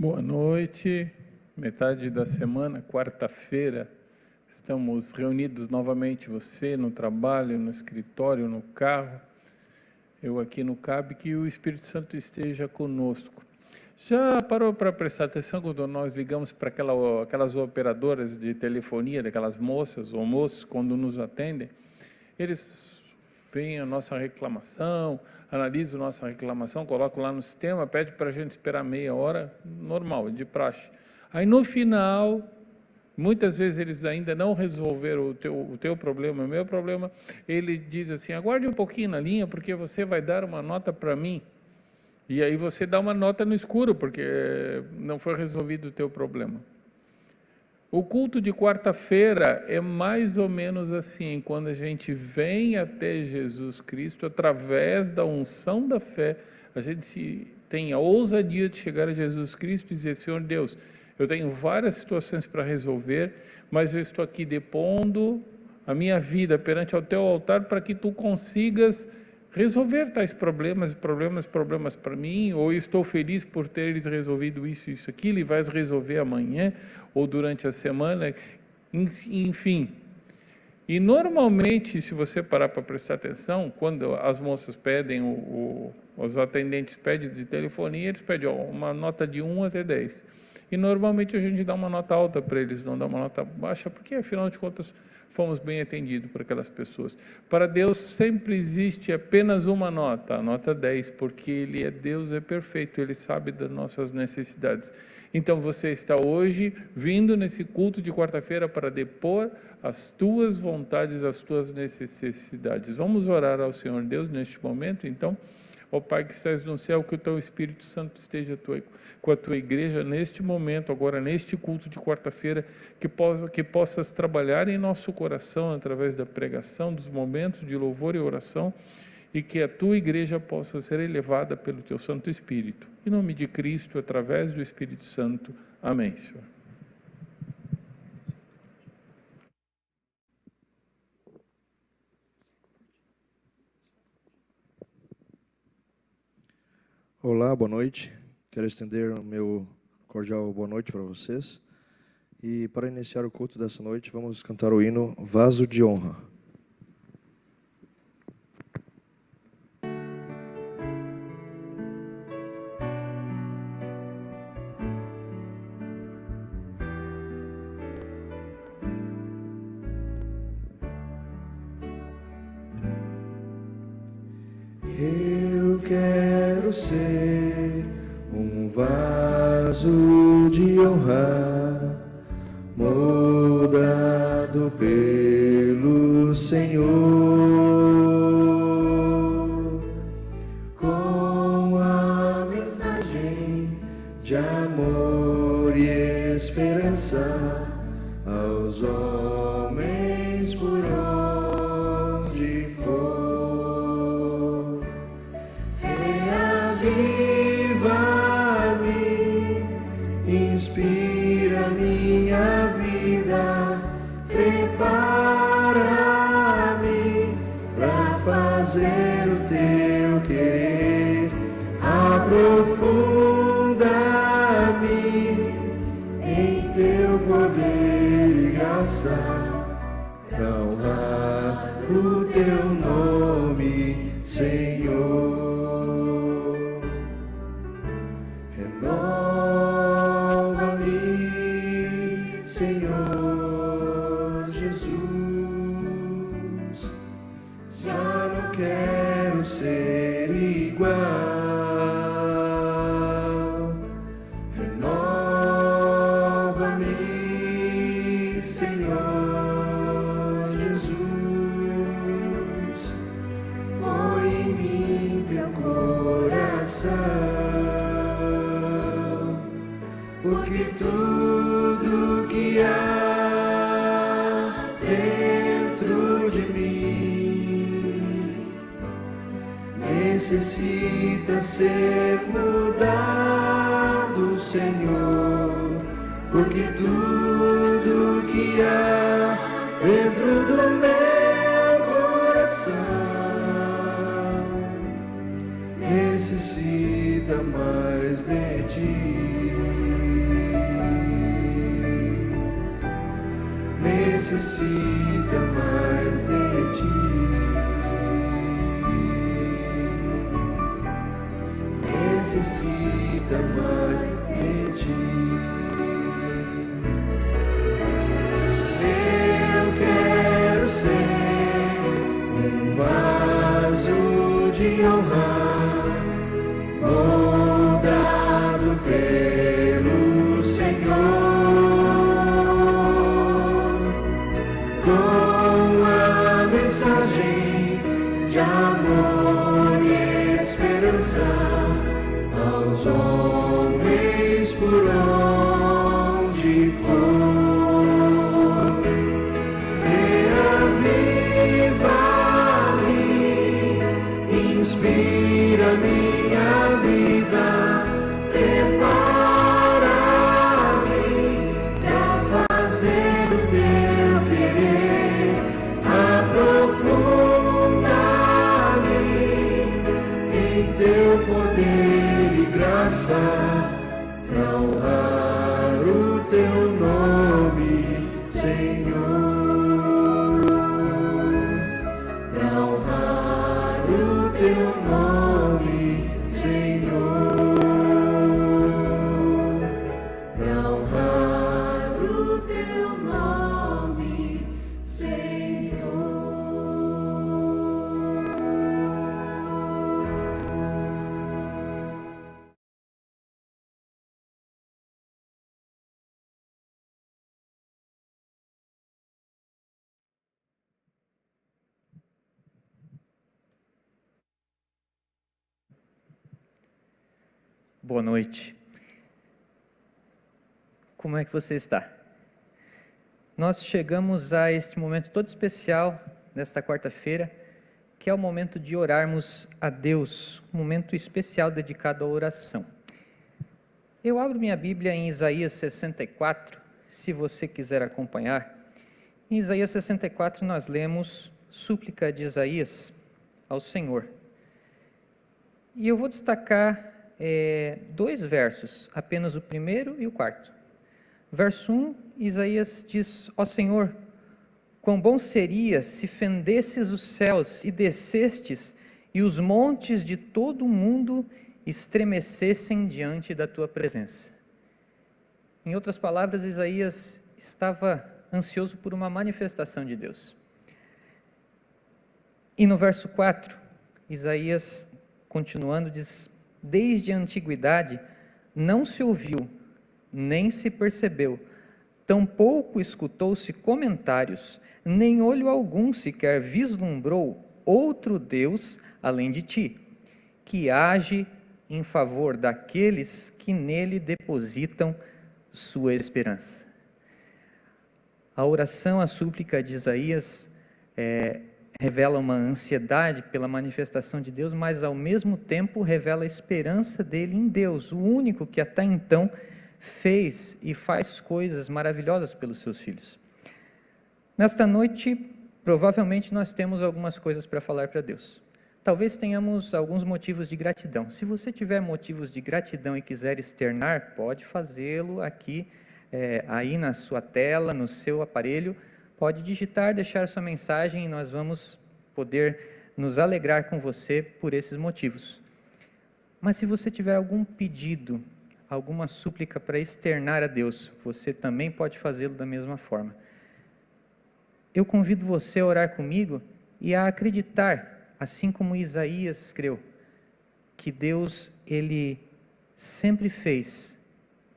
Boa noite, metade da semana, quarta-feira, estamos reunidos novamente, você no trabalho, no escritório, no carro, eu aqui no CAB, que o Espírito Santo esteja conosco. Já parou para prestar atenção quando nós ligamos para aquelas operadoras de telefonia, daquelas moças ou moços, quando nos atendem, eles veem a nossa reclamação, analisam a nossa reclamação, colocam lá no sistema, pede para a gente esperar meia hora, normal, de praxe. Aí no final, muitas vezes eles ainda não resolveram o teu problema, o meu problema, ele diz assim, aguarde um pouquinho na linha, porque você vai dar uma nota para mim. E aí você dá uma nota no escuro, porque não foi resolvido o teu problema. O culto de quarta-feira é mais ou menos assim, quando a gente vem até Jesus Cristo, através da unção da fé, a gente tem a ousadia de chegar a Jesus Cristo e dizer, Senhor Deus, eu tenho várias situações para resolver, mas eu estou aqui depondo a minha vida perante ao teu altar para que tu consigas resolver tais problemas para mim, ou estou feliz por teres resolvido isso, aquilo, e vais resolver amanhã, ou durante a semana, enfim. E normalmente, se você parar para prestar atenção, quando as moças pedem, os atendentes pedem de telefonia, eles pedem uma nota de 1 até 10. E normalmente a gente dá uma nota alta para eles, não dá uma nota baixa, porque afinal de contas fomos bem atendidos por aquelas pessoas. Para Deus sempre existe apenas uma nota, a nota 10, porque Ele é Deus, é perfeito, Ele sabe das nossas necessidades. Então você está hoje vindo nesse culto de quarta-feira para depor as tuas vontades, as tuas necessidades. Vamos orar ao Senhor Deus neste momento, então. Ó Pai que estás no céu, que o teu Espírito Santo esteja com a tua igreja neste momento, agora neste culto de quarta-feira, que possas trabalhar em nosso coração através da pregação, dos momentos de louvor e oração, e que a tua igreja possa ser elevada pelo teu Santo Espírito. Em nome de Cristo, através do Espírito Santo. Amém, Senhor. Olá, boa noite. Quero estender o meu cordial boa noite para vocês. E para iniciar o culto dessa noite, vamos cantar o hino Vaso de Honra. Eu quero ser um vaso de honra, moldado pelo Senhor, com a mensagem de amor e esperança aos homens por onde for. Reaviva-me, inspira minha vida, prepara-me para fazer o teu querer, aprofunda-me em teu poder e graça, para honrar o teu nome, Senhor. Renova-me, Senhor Jesus, já não quero ser igual. Renova-me, Senhor Jesus, põe em mim teu coração, porque tudo que há dentro de mim necessita ser mudado, Senhor, porque tudo que há dentro do meu coração necessita mais de ti. necessita mais de ti. Necessita mais de ti. Eu quero ser um vaso de honra, moldado pelo Senhor, com a mensagem de amor e esperança aos homens por onde for. Reaviva-me, inspira minha vida, prepara-me para fazer o teu querer, aprofunda-me em teu poder e graça, para honrar o teu nome, Senhor, para honrar o teu nome, Senhor, para honrar o teu nome, Senhor. Boa noite. Como é que você está? Nós chegamos a este momento todo especial desta quarta-feira, que é o momento de orarmos a Deus, um momento especial dedicado à oração. Eu abro minha Bíblia em Isaías 64, se você quiser acompanhar. Em Isaías 64 nós lemos súplica de Isaías ao Senhor. E eu vou destacar dois versos, apenas o primeiro e o quarto. Verso 1, Isaías diz: ó Senhor, quão bom seria se fendesses os céus e descestes, e os montes de todo o mundo estremecessem diante da tua presença. Em outras palavras, Isaías estava ansioso por uma manifestação de Deus. E no verso 4, Isaías, continuando, diz: desde a antiguidade não se ouviu, nem se percebeu, tampouco escutou-se comentários, nem olho algum sequer vislumbrou outro Deus além de ti, que age em favor daqueles que nele depositam sua esperança. A oração, a súplica de Isaías revela uma ansiedade pela manifestação de Deus, mas ao mesmo tempo revela a esperança dele em Deus, o único que até então fez e faz coisas maravilhosas pelos seus filhos. Nesta noite, provavelmente nós temos algumas coisas para falar para Deus. Talvez tenhamos alguns motivos de gratidão. Se você tiver motivos de gratidão e quiser externar, pode fazê-lo aqui, aí na sua tela, no seu aparelho. Pode digitar, deixar sua mensagem e nós vamos poder nos alegrar com você por esses motivos. Mas se você tiver algum pedido, alguma súplica para externar a Deus, você também pode fazê-lo da mesma forma. Eu convido você a orar comigo e a acreditar, assim como Isaías creu, que Deus, Ele sempre fez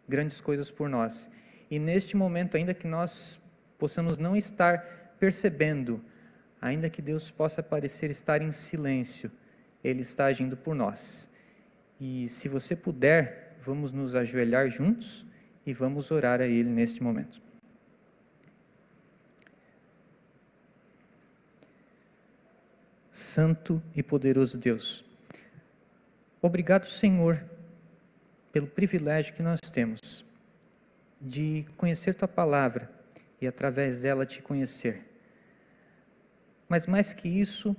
grandes coisas por nós. E neste momento, ainda que nós possamos não estar percebendo, ainda que Deus possa parecer estar em silêncio, Ele está agindo por nós. E se você puder, vamos nos ajoelhar juntos e vamos orar a Ele neste momento. Santo e poderoso Deus, obrigado, Senhor, pelo privilégio que nós temos de conhecer Tua Palavra e através dela Te conhecer. Mas mais que isso,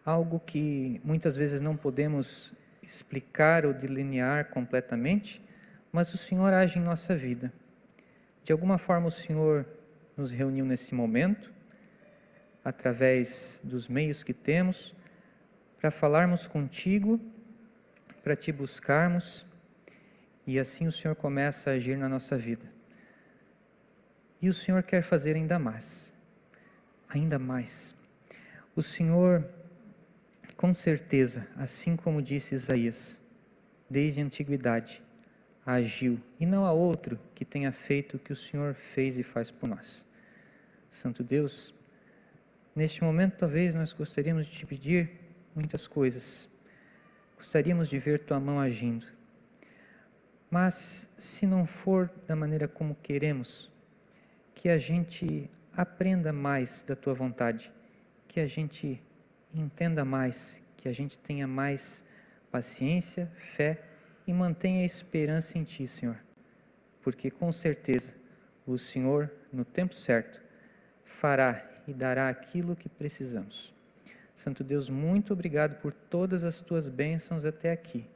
algo que muitas vezes não podemos explicar ou delinear completamente, mas o Senhor age em nossa vida. De alguma forma o Senhor nos reuniu nesse momento, através dos meios que temos, para falarmos contigo, para te buscarmos, e assim o Senhor começa a agir na nossa vida. E o Senhor quer fazer ainda mais, ainda mais. O Senhor, com certeza, assim como disse Isaías, desde a antiguidade, agiu, e não há outro que tenha feito o que o Senhor fez e faz por nós. Santo Deus, neste momento talvez nós gostaríamos de te pedir muitas coisas, gostaríamos de ver tua mão agindo, mas se não for da maneira como queremos, que a gente aprenda mais da tua vontade, que a gente entenda mais, que a gente tenha mais paciência, fé e mantenha a esperança em ti, Senhor, porque com certeza o Senhor, no tempo certo, fará e dará aquilo que precisamos. Santo Deus, muito obrigado por todas as tuas bênçãos até aqui,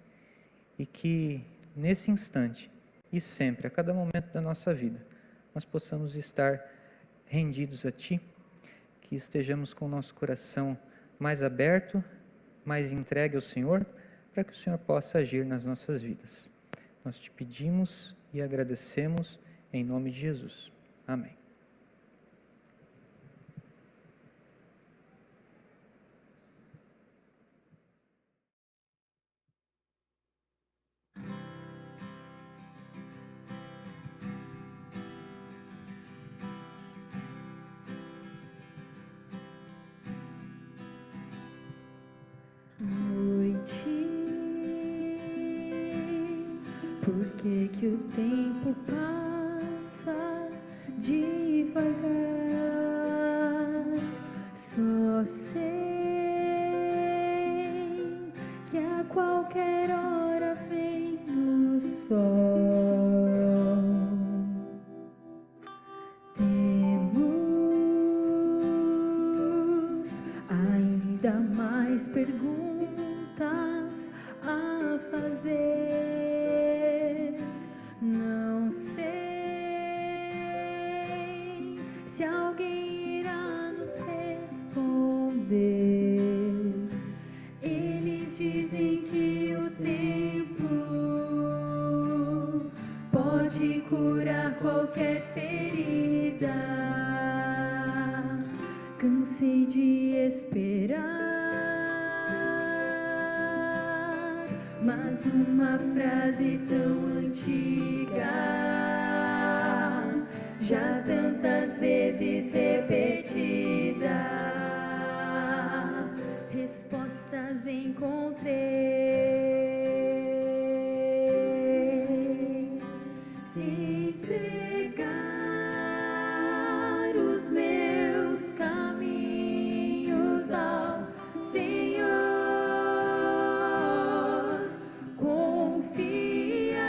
e que nesse instante e sempre, a cada momento da nossa vida, nós possamos estar rendidos a ti, que estejamos com o nosso coração mais aberto, mais entregue ao Senhor, para que o Senhor possa agir nas nossas vidas. Nós te pedimos e agradecemos em nome de Jesus. Amém. Noite, por que que o tempo passa devagar? Só sei que a qualquer hora vem o sol. Temos ainda mais perguntas a fazer. Não sei se alguém irá nos responder. Eles dizem que o tempo pode curar qualquer ferida. Cansei de esperar, mas uma frase tão antiga, já tantas vezes repetida, respostas encontrei. Se entregar os meus caminhos ao Senhor, confiar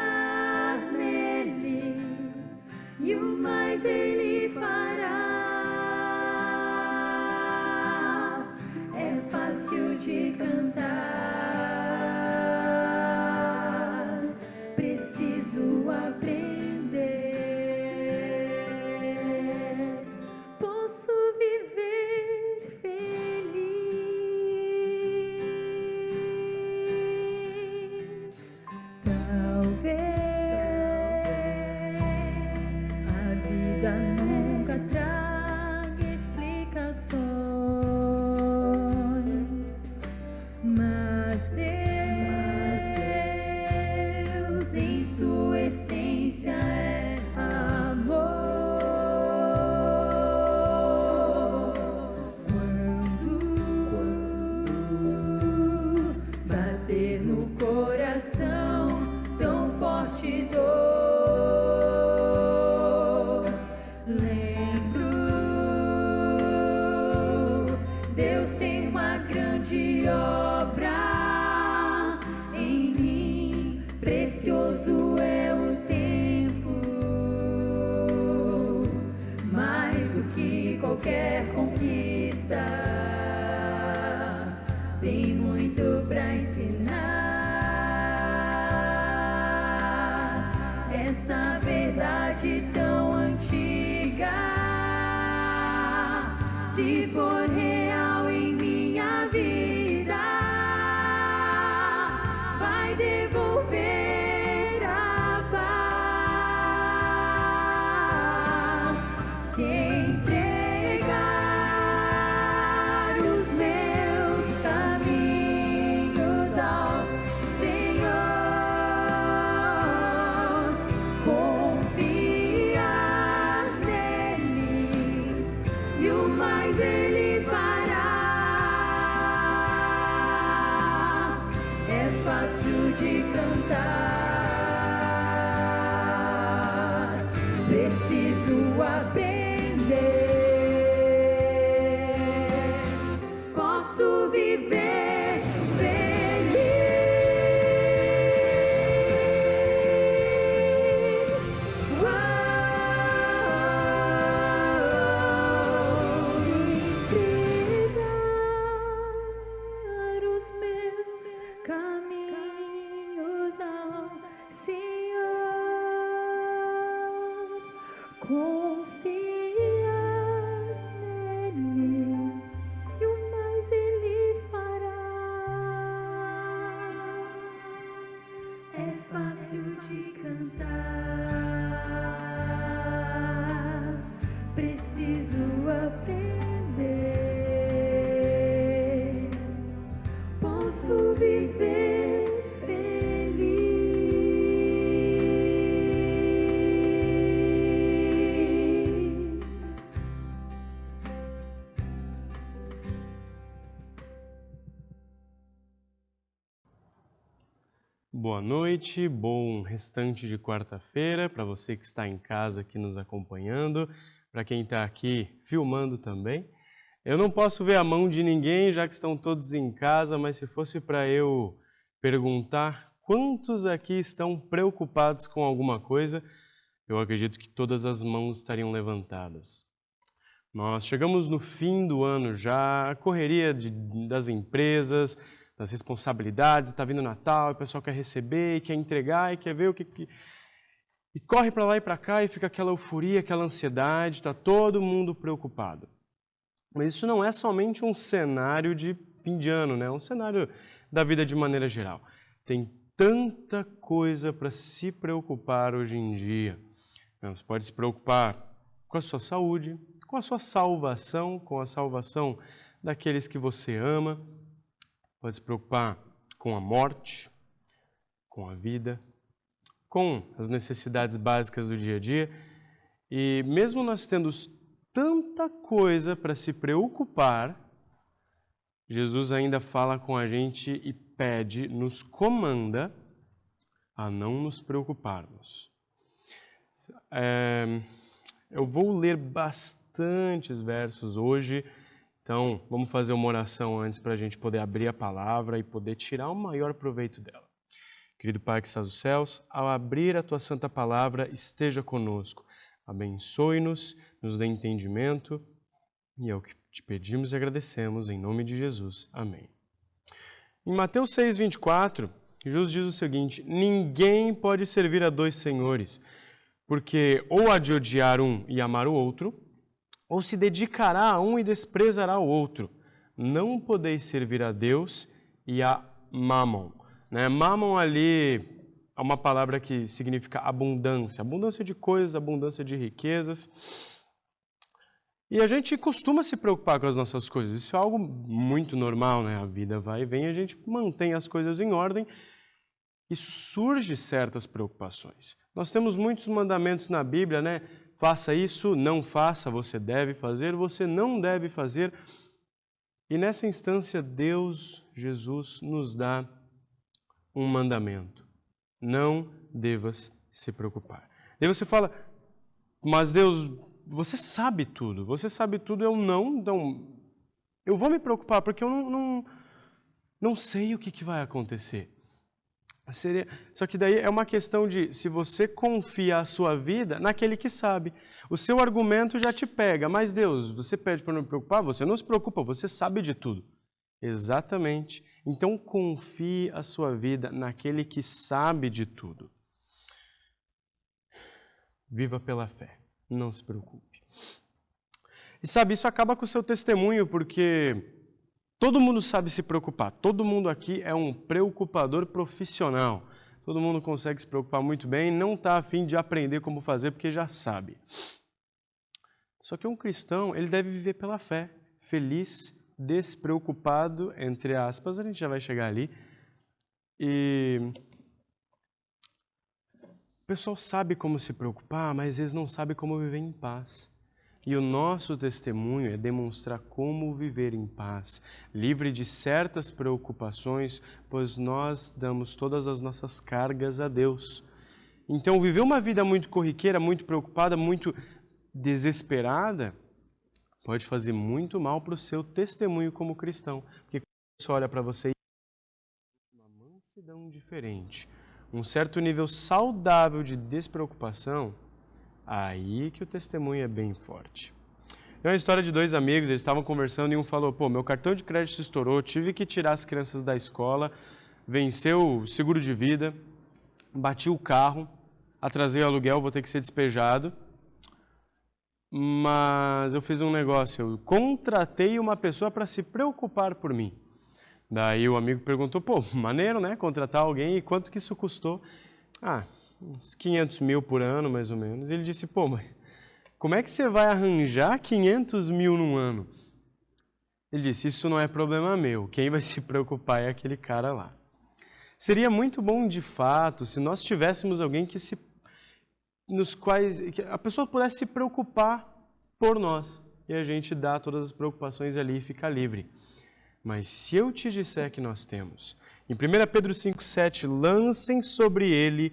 nele, e o mais ele fará. É fácil de cantar, preciso aprender. Posso viver feliz. Talvez a vida nunca traga explicações, mas Deus em sua essência é amor. Quando bater no coração tão forte dor, lembro, Deus tem uma grande obra em mim, precioso é o tempo, mais do que qualquer conquista, tem muito pra ensinar, essa verdade tão antiga, se for real em minha vida, vai devolver a paz. Se entregar os meus caminhos ao Senhor, confiar nele e o mais ele fará. É fácil de cantar, preciso aprender. Posso viver feliz. Se entregar os meus caminhos ao Senhor, confiar nele e o mais ele fará. É fácil de cantar, preciso aprender. Posso viver feliz. Boa noite, bom restante de quarta-feira para você que está em casa aqui nos acompanhando, para quem está aqui filmando também. Eu não posso ver a mão de ninguém, já que estão todos em casa, mas se fosse para eu perguntar quantos aqui estão preocupados com alguma coisa, eu acredito que todas as mãos estariam levantadas. Nós chegamos no fim do ano já, a correria das empresas, das responsabilidades, está vindo Natal, o pessoal quer receber, quer entregar e quer ver o que... E corre para lá e para cá e fica aquela euforia, aquela ansiedade, está todo mundo preocupado. Mas isso não é somente um cenário de fim de ano, né? É um cenário da vida de maneira geral. Tem tanta coisa para se preocupar hoje em dia. Você pode se preocupar com a sua saúde, com a sua salvação, com a salvação daqueles que você ama. Pode se preocupar com a morte, com a vida, com as necessidades básicas do dia a dia. E mesmo nós tendo tanta coisa para se preocupar, Jesus ainda fala com a gente e pede, nos comanda a não nos preocuparmos. Eu vou ler bastantes versos hoje, então vamos fazer uma oração antes para a gente poder abrir a palavra e poder tirar o maior proveito dela. Querido Pai que estás nos céus, ao abrir a Tua Santa Palavra, esteja conosco. Abençoe-nos, nos dê entendimento, e é o que te pedimos e agradecemos, em nome de Jesus. Amém. Em Mateus 6,24, Jesus diz o seguinte: ninguém pode servir a dois senhores, porque ou há de odiar um e amar o outro, ou se dedicará a um e desprezará o outro. Não podeis servir a Deus e a Mammon. Mammon ali é uma palavra que significa abundância. Abundância de coisas, abundância de riquezas. E a gente costuma se preocupar com as nossas coisas. Isso é algo muito normal, né? A vida vai e vem, a gente mantém as coisas em ordem. Isso surge certas preocupações. Nós temos muitos mandamentos na Bíblia, né? Faça isso, não faça, você deve fazer, você não deve fazer. E nessa instância, Deus, Jesus, nos dá um mandamento. Não devas se preocupar. Daí você fala, mas Deus, você sabe tudo, eu não, então eu vou me preocupar porque eu não sei o que vai acontecer. Só que daí é uma questão de, se você confia a sua vida naquele que sabe, o seu argumento já te pega, mas Deus, você pede para não me preocupar, você não se preocupa, você sabe de tudo. Exatamente. Então confie a sua vida naquele que sabe de tudo. Viva pela fé, não se preocupe. E sabe, isso acaba com o seu testemunho, porque todo mundo sabe se preocupar. Todo mundo aqui é um preocupador profissional. Todo mundo consegue se preocupar muito bem, não está a fim de aprender como fazer, porque já sabe. Só que um cristão, ele deve viver pela fé, feliz, despreocupado, entre aspas, a gente já vai chegar ali. E o pessoal sabe como se preocupar, mas às vezes não sabe como viver em paz. E o nosso testemunho é demonstrar como viver em paz, livre de certas preocupações, pois nós damos todas as nossas cargas a Deus. Então, viver uma vida muito corriqueira, muito preocupada, muito desesperada, pode fazer muito mal para o seu testemunho como cristão. Porque quando você olha para você e uma mansidão diferente, um certo nível saudável de despreocupação, aí que o testemunho é bem forte. É uma história de dois amigos, eles estavam conversando e um falou, pô, meu cartão de crédito estourou, tive que tirar as crianças da escola, venceu o seguro de vida, bati o carro, atrasei o aluguel, vou ter que ser despejado, mas eu fiz um negócio, eu contratei uma pessoa para se preocupar por mim. Daí o amigo perguntou, pô, maneiro, né, contratar alguém, e quanto que isso custou? Uns 500 mil por ano, mais ou menos. Ele disse, pô, mas como é que você vai arranjar 500 mil num ano? Ele disse, isso não é problema meu, quem vai se preocupar é aquele cara lá. Seria muito bom, de fato, se nós tivéssemos alguém que a pessoa pudesse se preocupar por nós, e a gente dá todas as preocupações ali e fica livre. Mas se eu te disser que nós temos, em 1 Pedro 5,7, lancem sobre ele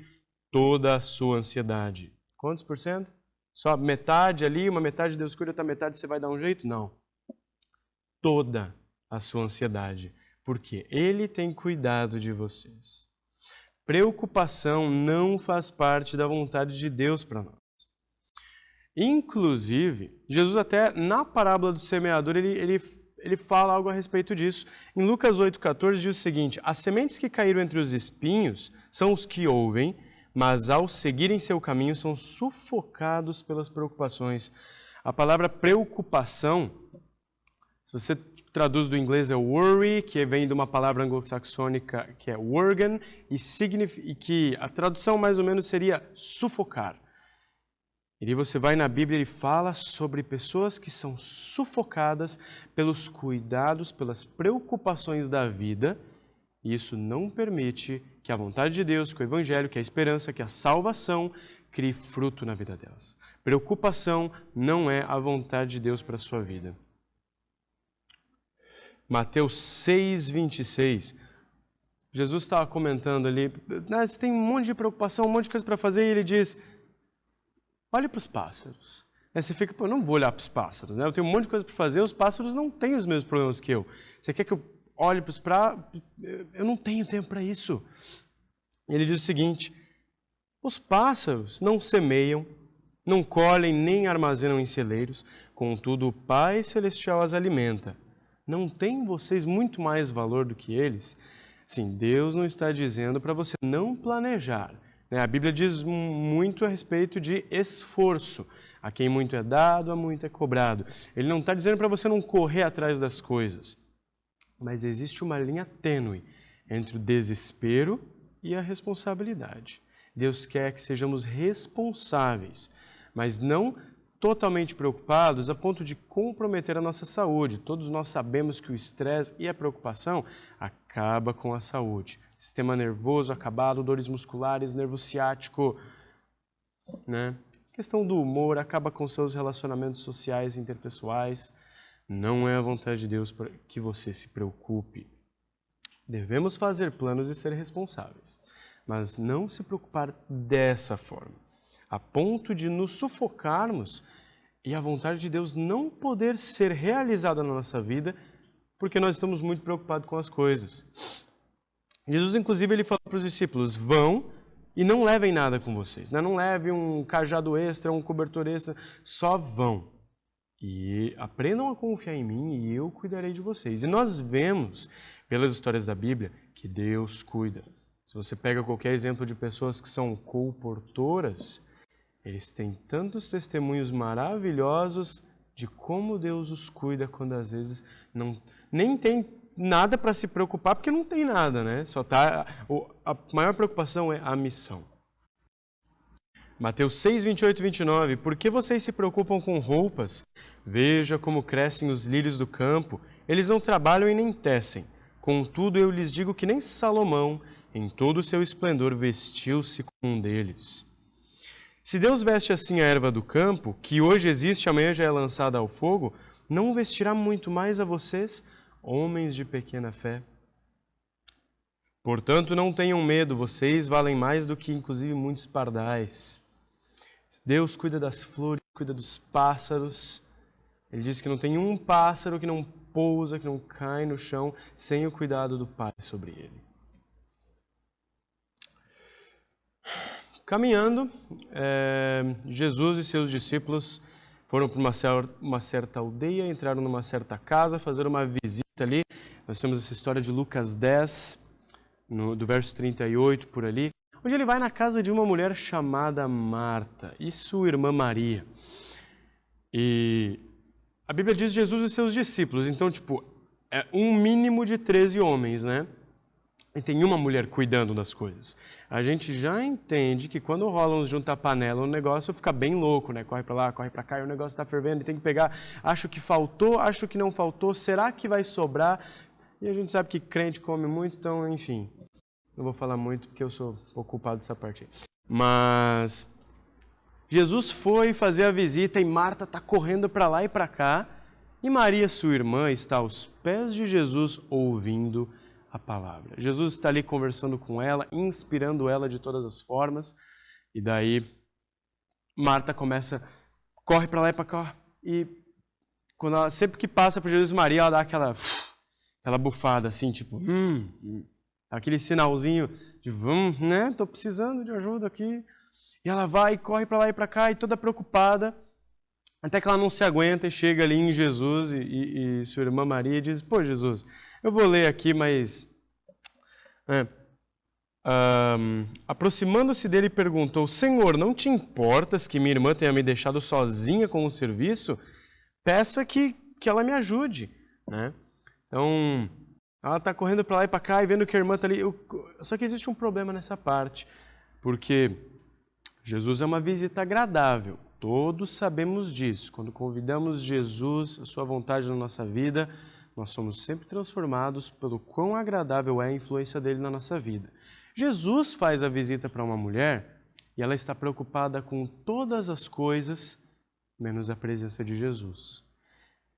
toda a sua ansiedade. Quantos por cento? Só metade ali, uma metade Deus cuida, outra metade você vai dar um jeito? Não. Toda a sua ansiedade, porque Ele tem cuidado de vocês. Preocupação não faz parte da vontade de Deus para nós. Inclusive, Jesus até na parábola do semeador, ele fala algo a respeito disso. Em Lucas 8,14 diz o seguinte, as sementes que caíram entre os espinhos são os que ouvem, mas ao seguirem seu caminho são sufocados pelas preocupações. A palavra preocupação, se você traduz do inglês é worry, que vem de uma palavra anglo-saxônica que é worgen, e que a tradução mais ou menos seria sufocar. E você vai na Bíblia e fala sobre pessoas que são sufocadas pelos cuidados, pelas preocupações da vida, e isso não permite que a vontade de Deus, que o Evangelho, que a esperança, que a salvação crie fruto na vida delas. Preocupação não é a vontade de Deus para a sua vida. Mateus 6,26, Jesus estava comentando ali, você tem um monte de preocupação, um monte de coisa para fazer, e ele diz, olhe para os pássaros. Aí você fica, pô, eu não vou olhar para os pássaros, né? Eu tenho um monte de coisa para fazer, os pássaros não têm os mesmos problemas que eu. Você quer que eu olhe para os eu não tenho tempo para isso. Ele diz o seguinte, os pássaros não semeiam, não colhem nem armazenam em celeiros, contudo o Pai Celestial as alimenta. Não tem vocês muito mais valor do que eles? Sim, Deus não está dizendo para você não planejar. A Bíblia diz muito a respeito de esforço. A quem muito é dado, a muito é cobrado. Ele não está dizendo para você não correr atrás das coisas. Mas existe uma linha tênue entre o desespero e a responsabilidade. Deus quer que sejamos responsáveis, mas não totalmente preocupados a ponto de comprometer a nossa saúde. Todos nós sabemos que o estresse e a preocupação acaba com a saúde. Sistema nervoso acabado, dores musculares, nervo ciático, né? A questão do humor acaba com seus relacionamentos sociais e interpessoais. Não é a vontade de Deus para que você se preocupe. Devemos fazer planos e ser responsáveis, mas não se preocupar dessa forma, a ponto de nos sufocarmos e a vontade de Deus não poder ser realizada na nossa vida, porque nós estamos muito preocupados com as coisas. Jesus, inclusive, ele falou para os discípulos, vão e não levem nada com vocês, né? Não levem um cajado extra, um cobertor extra, só vão. E aprendam a confiar em mim e eu cuidarei de vocês. E nós vemos, pelas histórias da Bíblia, que Deus cuida. Se você pega qualquer exemplo de pessoas que são colportoras, eles têm tantos testemunhos maravilhosos de como Deus os cuida quando às vezes nem tem nada para se preocupar, porque não tem nada, né? A maior preocupação é a missão. Mateus 6, 28 e 29. Por que vocês se preocupam com roupas? Veja como crescem os lírios do campo. Eles não trabalham e nem tecem. Contudo, eu lhes digo que nem Salomão, em todo o seu esplendor, vestiu-se como um deles. Se Deus veste assim a erva do campo, que hoje existe e amanhã já é lançada ao fogo, não vestirá muito mais a vocês, homens de pequena fé? Portanto, não tenham medo, vocês valem mais do que inclusive muitos pardais. Deus cuida das flores, cuida dos pássaros. Ele diz que não tem um pássaro que não pousa, que não cai no chão, sem o cuidado do Pai sobre ele. Caminhando, Jesus e seus discípulos foram para uma certa aldeia, entraram numa certa casa, fazer uma visita ali. Nós temos essa história de Lucas 10, do verso 38 por ali, onde ele vai na casa de uma mulher chamada Marta e sua irmã Maria. E a Bíblia diz Jesus e seus discípulos, então, é um mínimo de 13 homens, né? E tem uma mulher cuidando das coisas. A gente já entende que quando rola uns junta-panela, o negócio fica bem louco, né? Corre para lá, corre para cá, e o negócio está fervendo, e tem que pegar, acho que faltou, acho que não faltou, será que vai sobrar? E a gente sabe que crente come muito, então, enfim, não vou falar muito porque eu sou um pouco culpado dessa parte aí. Mas Jesus foi fazer a visita e Marta está correndo para lá e para cá, e Maria, sua irmã, está aos pés de Jesus ouvindo a palavra. Jesus está ali conversando com ela, inspirando ela de todas as formas, e daí Marta corre para lá e para cá, e sempre que passa por Jesus e Maria, ela dá aquela bufada assim, aquele sinalzinho de né, tô precisando de ajuda aqui, e ela vai e corre para lá e para cá, e toda preocupada, até que ela não se aguenta e chega ali em Jesus e sua irmã Maria e diz, pô, Jesus, eu vou ler aqui, mas... aproximando-se dele, perguntou, Senhor, não te importas que minha irmã tenha me deixado sozinha com o serviço? Peça que ela me ajude, né? Então, ela está correndo para lá e para cá e vendo que a irmã está ali. Só que existe um problema nessa parte, porque Jesus é uma visita agradável. Todos sabemos disso. Quando convidamos Jesus, a sua vontade na nossa vida, nós somos sempre transformados pelo quão agradável é a influência dele na nossa vida. Jesus faz a visita para uma mulher e ela está preocupada com todas as coisas, menos a presença de Jesus.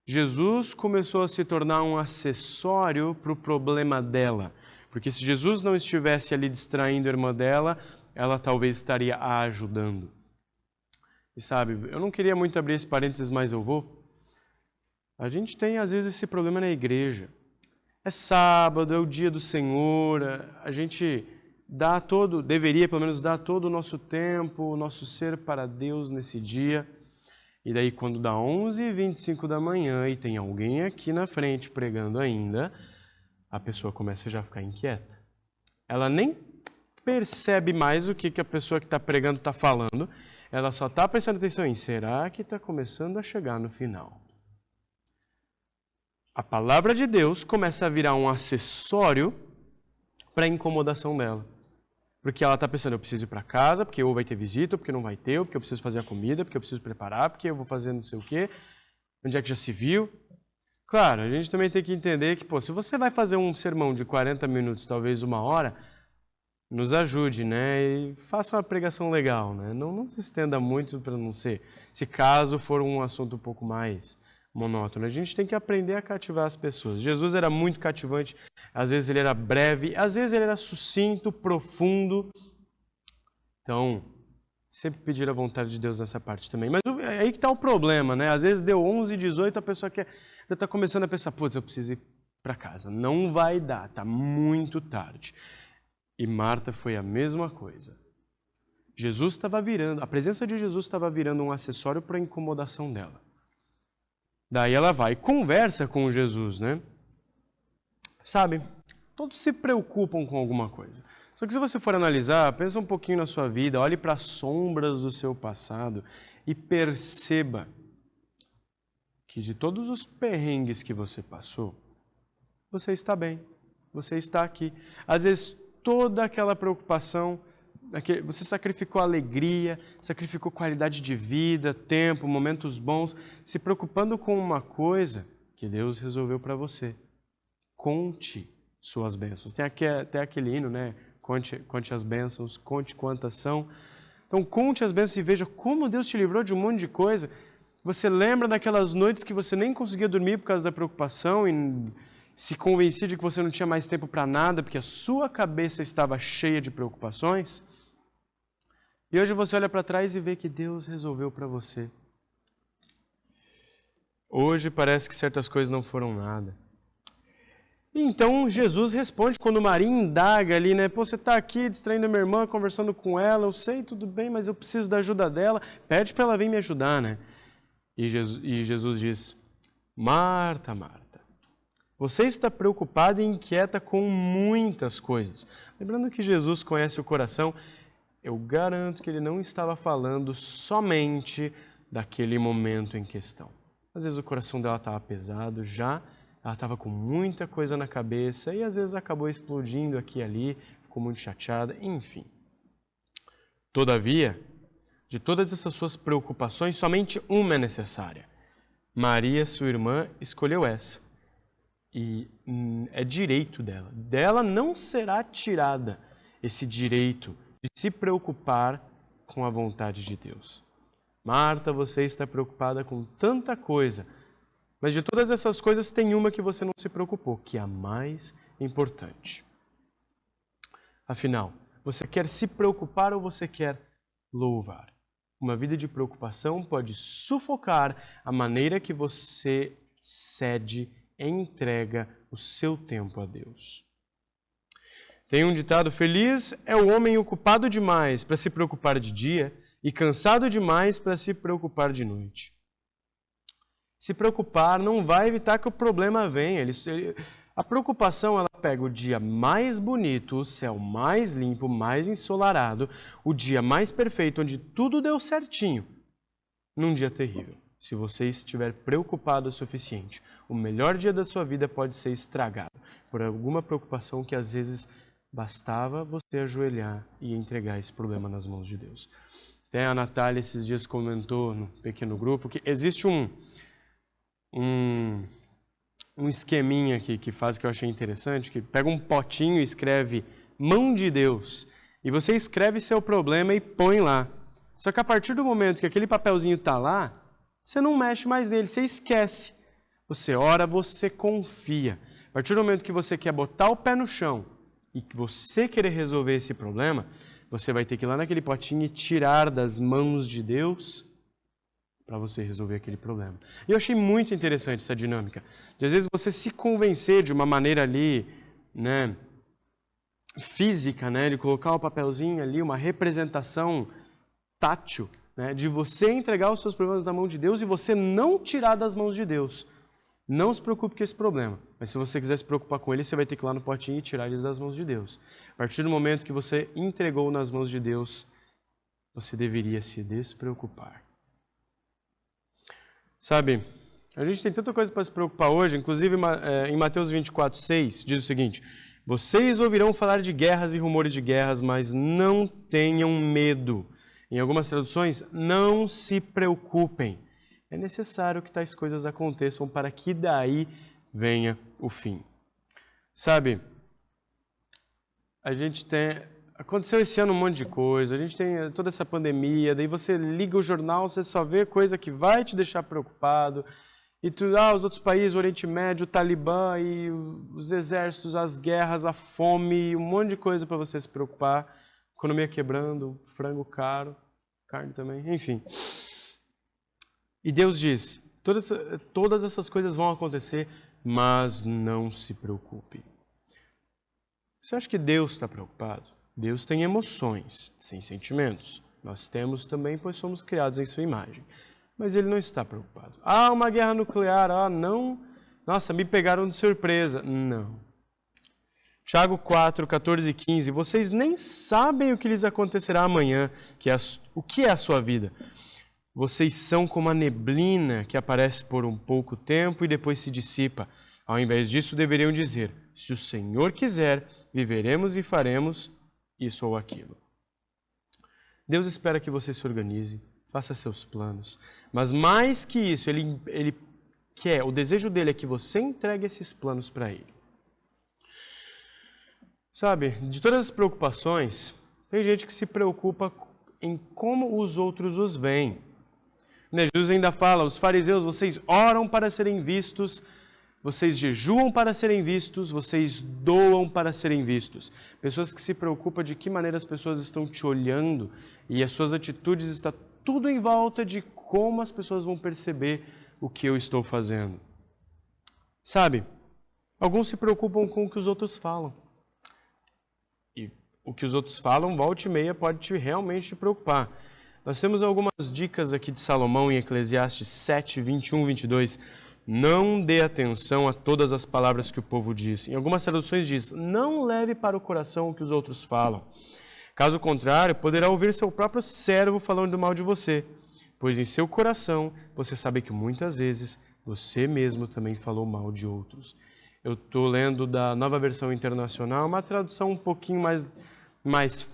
Jesus começou a se tornar um acessório para o problema dela, porque se Jesus não estivesse ali distraindo a irmã dela, ela talvez estaria a ajudando. E sabe, eu não queria muito abrir esse parênteses, mas eu vou. A gente tem, às vezes, esse problema na igreja. É sábado, é o dia do Senhor, a gente deveria pelo menos dar todo o nosso tempo, o nosso ser para Deus nesse dia. E daí, quando dá 11h25 da manhã e tem alguém aqui na frente pregando ainda, a pessoa começa já a ficar inquieta. Ela nem percebe mais o que a pessoa que está pregando está falando, ela só está prestando atenção em, será que está começando a chegar no final? A palavra de Deus começa a virar um acessório para a incomodação dela. Porque ela está pensando, eu preciso ir para casa, porque ou vai ter visita, ou porque não vai ter, ou porque eu preciso fazer a comida, porque eu preciso preparar, porque eu vou fazer não sei o quê. Onde é que já se viu? Claro, a gente também tem que entender que, se você vai fazer um sermão de 40 minutos, talvez 1 hora, nos ajude, né? E faça uma pregação legal, né? Não se estenda muito para não ser, se caso for um assunto um pouco mais monótono. A gente tem que aprender a cativar as pessoas. Jesus era muito cativante, às vezes ele era breve, às vezes ele era sucinto, profundo. Então, sempre pedir a vontade de Deus nessa parte também. Mas é aí que está o problema, né? Às vezes deu 11h18, a pessoa já está começando a pensar, putz, eu preciso ir para casa. Não vai dar, está muito tarde. E Marta foi a mesma coisa. A presença de Jesus estava virando um acessório para a incomodação dela. Daí ela vai e conversa com Jesus, né? Sabe, todos se preocupam com alguma coisa. Só que se você for analisar, pensa um pouquinho na sua vida, olhe para as sombras do seu passado e perceba que de todos os perrengues que você passou, você está bem, você está aqui. Às vezes, toda aquela preocupação, você sacrificou alegria, sacrificou qualidade de vida, tempo, momentos bons, se preocupando com uma coisa que Deus resolveu para você. Conte suas bênçãos. Tem até aquele hino, né? Conte as bênçãos, conte quantas são. Então, conte as bênçãos e veja como Deus te livrou de um monte de coisa. Você lembra daquelas noites que você nem conseguia dormir por causa da preocupação e se convencia de que você não tinha mais tempo para nada, porque a sua cabeça estava cheia de preocupações. E hoje você olha para trás e vê que Deus resolveu para você. Hoje parece que certas coisas não foram nada. E então Jesus responde quando Maria indaga ali, né? Pô, você está aqui distraindo a minha irmã, conversando com ela, eu sei, tudo bem, mas eu preciso da ajuda dela. Pede para ela vir me ajudar, né? E Jesus diz, Marta, Marta, você está preocupada e inquieta com muitas coisas. Lembrando que Jesus conhece o coração, eu garanto que ele não estava falando somente daquele momento em questão. Às vezes o coração dela estava pesado já, ela estava com muita coisa na cabeça e às vezes acabou explodindo aqui e ali, ficou muito chateada, enfim. Todavia, de todas essas suas preocupações, somente uma é necessária. Maria, sua irmã, escolheu essa. E é direito dela. Dela não será tirada esse direito de se preocupar com a vontade de Deus. Marta, você está preocupada com tanta coisa, mas de todas essas coisas tem uma que você não se preocupou, que é a mais importante. Afinal, você quer se preocupar ou você quer louvar? Uma vida de preocupação pode sufocar a maneira que você cede e entrega o seu tempo a Deus. Tem um ditado, feliz é o homem ocupado demais para se preocupar de dia e cansado demais para se preocupar de noite. Se preocupar não vai evitar que o problema venha. A preocupação, ela pega o dia mais bonito, o céu mais limpo, mais ensolarado, o dia mais perfeito, onde tudo deu certinho, num dia terrível. Se você estiver preocupado o suficiente, o melhor dia da sua vida pode ser estragado por alguma preocupação que às vezes bastava você ajoelhar e entregar esse problema nas mãos de Deus. Até a Natália esses dias comentou no pequeno grupo que existe um esqueminha aqui que faz que eu achei interessante, que pega um potinho e escreve mão de Deus, e você escreve seu problema e põe lá. Só que a partir do momento que aquele papelzinho está lá, você não mexe mais nele, você esquece. Você ora, você confia. A partir do momento que você quer botar o pé no chão e que você querer resolver esse problema, você vai ter que ir lá naquele potinho e tirar das mãos de Deus para você resolver aquele problema. E eu achei muito interessante essa dinâmica. De, às vezes você se convencer de uma maneira ali, né, física, né, de colocar o papelzinho ali, uma representação tátil, né, de você entregar os seus problemas na mão de Deus e você não tirar das mãos de Deus. Não se preocupe com esse problema, mas se você quiser se preocupar com ele, você vai ter que ir lá no potinho e tirar eles das mãos de Deus. A partir do momento que você entregou nas mãos de Deus, você deveria se despreocupar. Sabe, a gente tem tanta coisa para se preocupar hoje, inclusive em Mateus 24:6, diz o seguinte, vocês ouvirão falar de guerras e rumores de guerras, mas não tenham medo. Em algumas traduções, não se preocupem. É necessário que tais coisas aconteçam para que daí venha o fim. Sabe, aconteceu esse ano um monte de coisa, a gente tem toda essa pandemia, daí você liga o jornal, você só vê coisa que vai te deixar preocupado, e os outros países, o Oriente Médio, o Talibã, e os exércitos, as guerras, a fome, um monte de coisa para você se preocupar, economia quebrando, frango caro, carne também, enfim. E Deus diz, todas essas coisas vão acontecer, mas não se preocupe. Você acha que Deus está preocupado? Deus tem emoções, sem sentimentos. Nós temos também, pois somos criados em sua imagem. Mas Ele não está preocupado. Uma guerra nuclear, não. Nossa, me pegaram de surpresa. Não. Tiago 4, 14 e 15. Vocês nem sabem o que lhes acontecerá amanhã, o que é a sua vida. Vocês são como a neblina que aparece por um pouco tempo e depois se dissipa. Ao invés disso, deveriam dizer: se o Senhor quiser, viveremos e faremos isso ou aquilo. Deus espera que você se organize, faça seus planos. Mas mais que isso, Ele quer, o desejo dele é que você entregue esses planos para Ele. Sabe, de todas as preocupações, tem gente que se preocupa em como os outros os veem. Jesus ainda fala: os fariseus, vocês oram para serem vistos, vocês jejuam para serem vistos, vocês doam para serem vistos. Pessoas que se preocupam de que maneira as pessoas estão te olhando e as suas atitudes estão tudo em volta de como as pessoas vão perceber o que eu estou fazendo. Sabe, alguns se preocupam com o que os outros falam. E o que os outros falam, volta e meia, pode realmente te preocupar. Nós temos algumas dicas aqui de Salomão em Eclesiastes 7, 21, 22. Não dê atenção a todas as palavras que o povo diz. Em algumas traduções diz: não leve para o coração o que os outros falam. Caso contrário, poderá ouvir seu próprio servo falando mal de você, pois em seu coração você sabe que muitas vezes você mesmo também falou mal de outros. Eu estou lendo da Nova Versão Internacional, uma tradução um pouquinho mais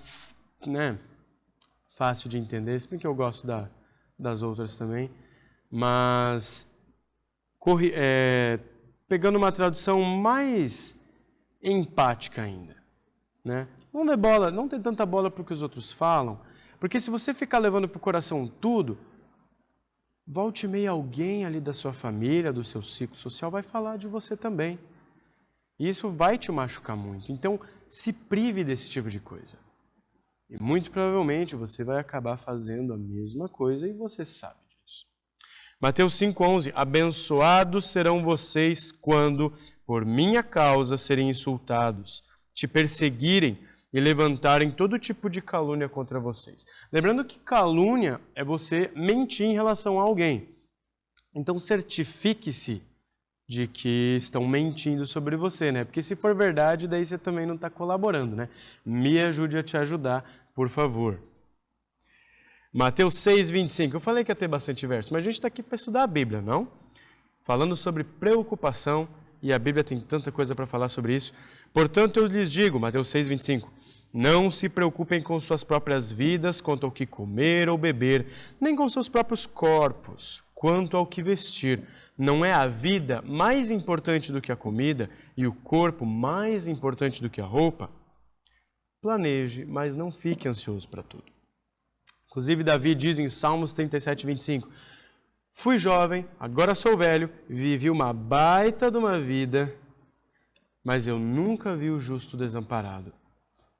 fácil de entender, se bem que eu gosto das outras também, mas pegando uma tradução mais empática ainda, né? Não dê tanta bola para o que os outros falam, porque se você ficar levando para o coração tudo, volte e meia alguém ali da sua família, do seu ciclo social, vai falar de você também. E isso vai te machucar muito. Então, se prive desse tipo de coisa. E muito provavelmente você vai acabar fazendo a mesma coisa e você sabe disso. Mateus 5,11: abençoados serão vocês quando, por minha causa, serem insultados, te perseguirem e levantarem todo tipo de calúnia contra vocês. Lembrando que calúnia é você mentir em relação a alguém. Então certifique-se de que estão mentindo sobre você, né? Porque se for verdade, daí você também não está colaborando, né? Me ajude a te ajudar, por favor. Mateus 6, 25. Eu falei que ia ter bastante verso, mas a gente está aqui para estudar a Bíblia, não? Falando sobre preocupação, e a Bíblia tem tanta coisa para falar sobre isso. Portanto, eu lhes digo, Mateus 6, 25, não se preocupem com suas próprias vidas quanto ao que comer ou beber, nem com seus próprios corpos quanto ao que vestir. Não é a vida mais importante do que a comida e o corpo mais importante do que a roupa? Planeje, mas não fique ansioso para tudo. Inclusive, Davi diz em Salmos 37, 25, fui jovem, agora sou velho, vivi uma baita de uma vida, mas eu nunca vi o justo desamparado,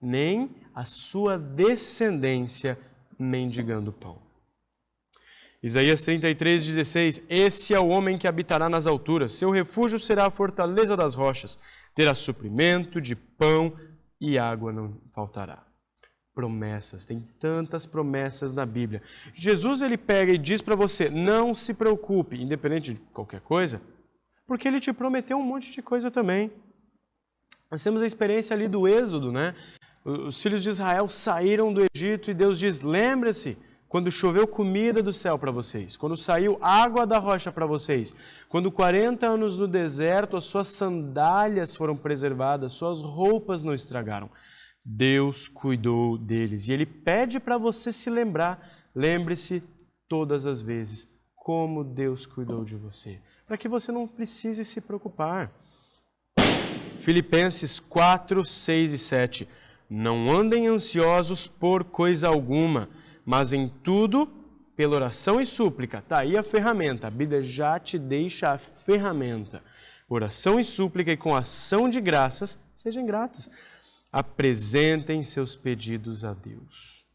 nem a sua descendência mendigando pão. Isaías 33, 16, esse é o homem que habitará nas alturas, seu refúgio será a fortaleza das rochas, terá suprimento de pão e água não faltará. Promessas, tem tantas promessas na Bíblia. Jesus, ele pega e diz para você, não se preocupe, independente de qualquer coisa, porque ele te prometeu um monte de coisa também. Nós temos a experiência ali do Êxodo, né? Os filhos de Israel saíram do Egito e Deus diz, lembre-se, quando choveu comida do céu para vocês, quando saiu água da rocha para vocês, quando 40 anos no deserto, as suas sandálias foram preservadas, suas roupas não estragaram. Deus cuidou deles. E Ele pede para você se lembrar, lembre-se todas as vezes como Deus cuidou de você, para que você não precise se preocupar. Filipenses 4, 6 e 7. Não andem ansiosos por coisa alguma, mas em tudo, pela oração e súplica. Está aí a ferramenta, a Bíblia já te deixa a ferramenta. Oração e súplica e com ação de graças, sejam gratos. Apresentem seus pedidos a Deus.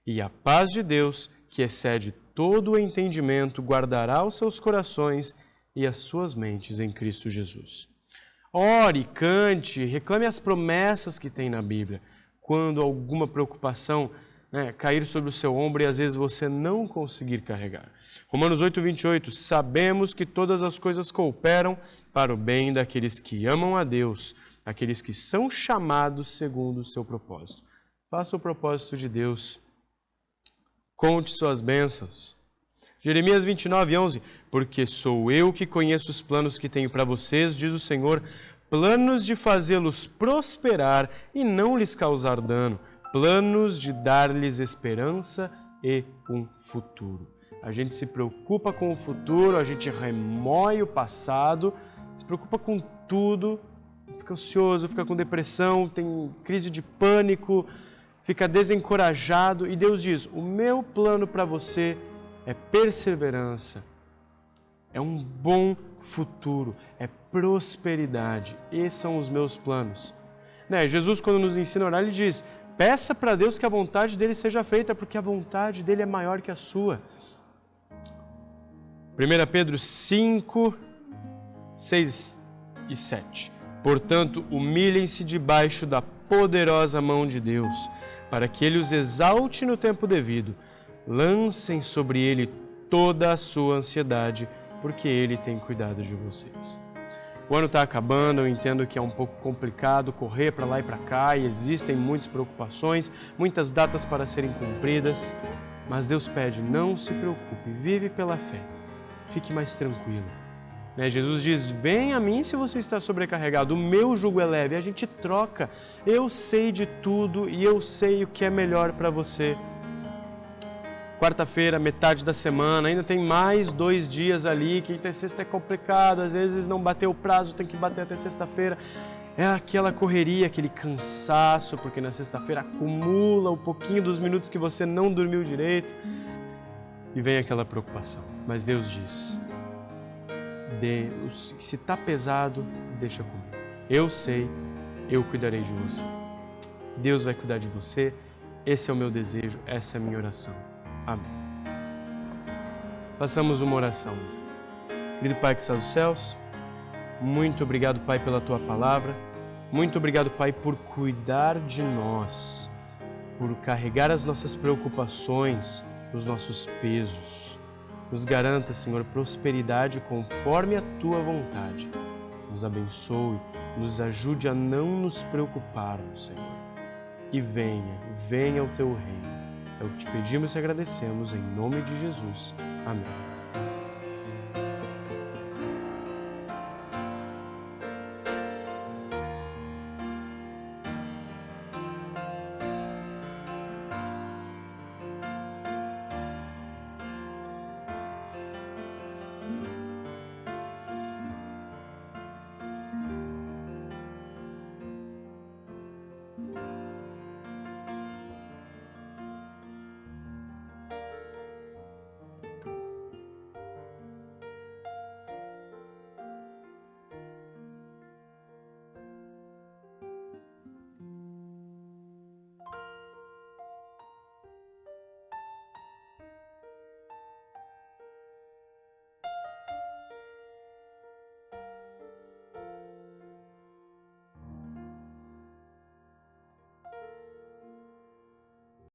E a paz de Deus, que excede todo o entendimento, guardará os seus corações e as suas mentes em Cristo Jesus. Ore, cante, reclame as promessas que tem na Bíblia. Quando alguma preocupação cair sobre o seu ombro e às vezes você não conseguir carregar. Romanos 8, 28, sabemos que todas as coisas cooperam para o bem daqueles que amam a Deus, aqueles que são chamados segundo o seu propósito. Faça o propósito de Deus, conte suas bênçãos. Jeremias 29:11, porque sou eu que conheço os planos que tenho para vocês, diz o Senhor, planos de fazê-los prosperar e não lhes causar dano, planos de dar-lhes esperança e um futuro. A gente se preocupa com o futuro, a gente remói o passado, se preocupa com tudo, fica ansioso, fica com depressão, tem crise de pânico, fica desencorajado e Deus diz, o meu plano para você é perseverança, é um bom futuro, é prosperidade. Esses são os meus planos. Jesus, quando nos ensina a orar, ele diz, peça para Deus que a vontade dele seja feita, porque a vontade dele é maior que a sua. 1 Pedro 5, 6 e 7. Portanto, humilhem-se debaixo da poderosa mão de Deus, para que Ele os exalte no tempo devido. Lancem sobre Ele toda a sua ansiedade, porque Ele tem cuidado de vocês. O ano está acabando, eu entendo que é um pouco complicado correr para lá e para cá, e existem muitas preocupações, muitas datas para serem cumpridas, mas Deus pede, não se preocupe, vive pela fé, fique mais tranquilo. Jesus diz, vem a mim se você está sobrecarregado, o meu jugo é leve, a gente troca, eu sei de tudo e eu sei o que é melhor para você. Quarta-feira, metade da semana, ainda tem mais 2 dias ali, quinta e sexta é complicado, às vezes não bateu o prazo, tem que bater até sexta-feira. É aquela correria, aquele cansaço, porque na sexta-feira acumula um pouquinho dos minutos que você não dormiu direito e vem aquela preocupação. Mas Deus diz, se está pesado, deixa comigo. Eu sei, eu cuidarei de você. Deus vai cuidar de você, esse é o meu desejo, essa é a minha oração. Amém. Façamos uma oração. Querido Pai que estás nos céus, muito obrigado, Pai, pela Tua palavra. Muito obrigado, Pai, por cuidar de nós, por carregar as nossas preocupações, os nossos pesos. Nos garanta, Senhor, prosperidade conforme a Tua vontade. Nos abençoe, nos ajude a não nos preocuparmos, Senhor. E venha o Teu reino. É o que te pedimos e agradecemos em nome de Jesus. Amém.